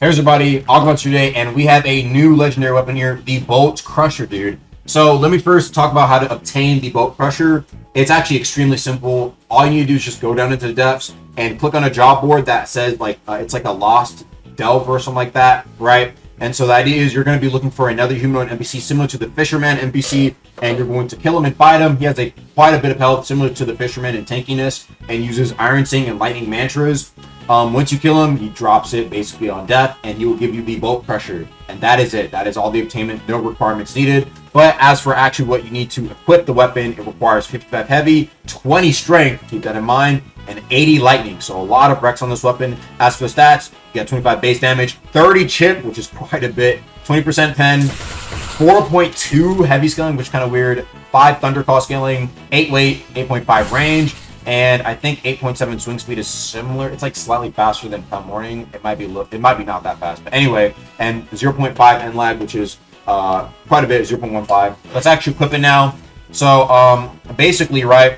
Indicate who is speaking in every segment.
Speaker 1: Here's everybody, Boltcrusher today, and we have a new legendary weapon here, the Boltcrusher, dude. So let me first talk about how to obtain the Boltcrusher. It's actually extremely simple. All you need to do is just go down into the depths and click on a job board that says it's like a lost delve or something like that, right? And so the idea is you're going to be looking for another humanoid NPC similar to the Fisherman NPC, and you're going to kill him and fight him. He has quite a bit of health similar to the Fisherman in tankiness, and uses Iron Sing and Lightning mantras. Once you kill him, he drops it basically on death, and he will give you the Boltcrusher. And that is it. That is all the obtainment. No requirements needed. But as for actually what you need to equip the weapon, it requires 55 heavy, 20 strength, keep that in mind, and 80 lightning. So a lot of Rex on this weapon. As for the stats, you got 25 base damage, 30 chip, which is quite a bit, 20% pen, 4.2 heavy scaling, which is kind of weird, 5 thunder call scaling, 8 weight, 8.5 range, and I think 8.7 swing speed is similar. It's like slightly faster than Come Morning. It might be not that fast, but anyway, and 0.5 end lag, which is quite a bit, 0.15. Let's actually equip it now. So basically, right,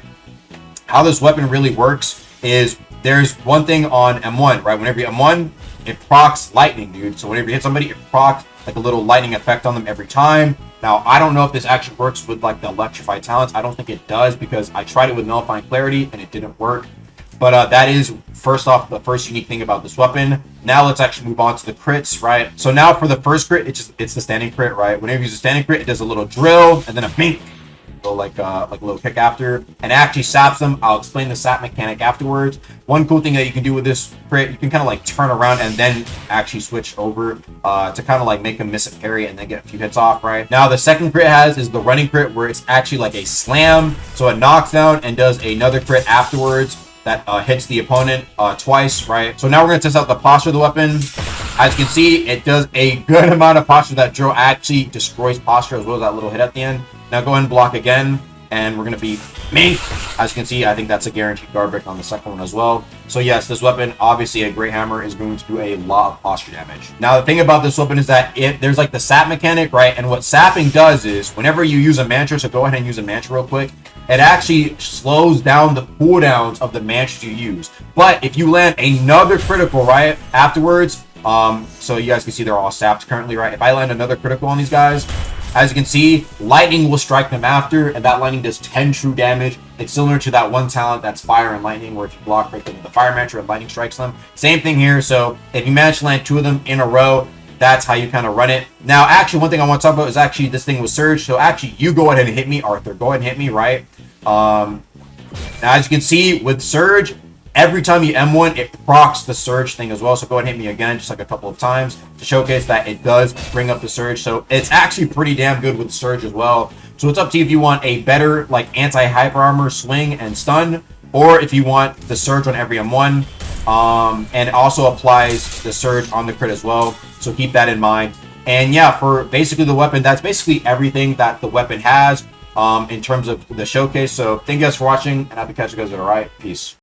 Speaker 1: how this weapon really works is there's one thing on M1, right? Whenever you M1, it procs lightning, dude. So whenever you hit somebody, it procs like a little lightning effect on them every time. Now, I don't know if this actually works with like the electrified talents. I don't think it does because I tried it with nullifying clarity and it didn't work. But that is, first off, the first unique thing about this weapon. Now let's actually move on to the crits, right? So now for the first crit, it's the standing crit, right? Whenever you use a standing crit, it does a little drill and then a bink. Go like a little kick after, and it actually saps them. I'll explain the sap mechanic afterwards. One cool thing that you can do with this crit, you can kind of like turn around and then actually switch over to kind of like make them miss a parry and then get a few hits off, right? Now the second crit is the running crit, where it's actually like a slam, so it knocks down and does another crit afterwards that hits the opponent twice, right? So now we're gonna test out the posture of the weapon. As you can see, it does a good amount of posture. That drill actually destroys posture as well as that little hit at the end. Now go ahead and block again, and we're going to be me. As you can see, I think that's a guaranteed guard break on the second one as well. So yes, this weapon, obviously a Great Hammer, is going to do a lot of posture damage. Now the thing about this weapon is that there's like the sap mechanic, right? And what sapping does is whenever you use a mantra, so go ahead and use a mantra real quick, it actually slows down the cooldowns of the mantras you use. But if you land another critical, right, afterwards, so you guys can see they're all sapped currently, right? If I land another critical on these guys, as you can see, lightning will strike them after, and that lightning does 10 true damage. It's similar to that one talent that's fire and lightning, where if you block right, the fire mantra and lightning strikes them. Same thing here. So if you manage to land 2 of them in a row, that's how you kind of run it. Now, actually, one thing I want to talk about is actually this thing with Surge. So actually, you go ahead and hit me, Arthur. Go ahead and hit me, right? Now, as you can see, with Surge, every time you M1, it procs the Surge thing as well. So go ahead and hit me again, just like a couple of times, to showcase that it does bring up the Surge. So it's actually pretty damn good with Surge as well. So it's up to you if you want a better like anti-hyper armor swing and stun, or if you want the Surge on every M1. And it also applies the Surge on the crit as well. So keep that in mind. And yeah, for basically the weapon, that's basically everything that the weapon has in terms of the showcase. So thank you guys for watching, and I'll be catching you guys later. All right, peace.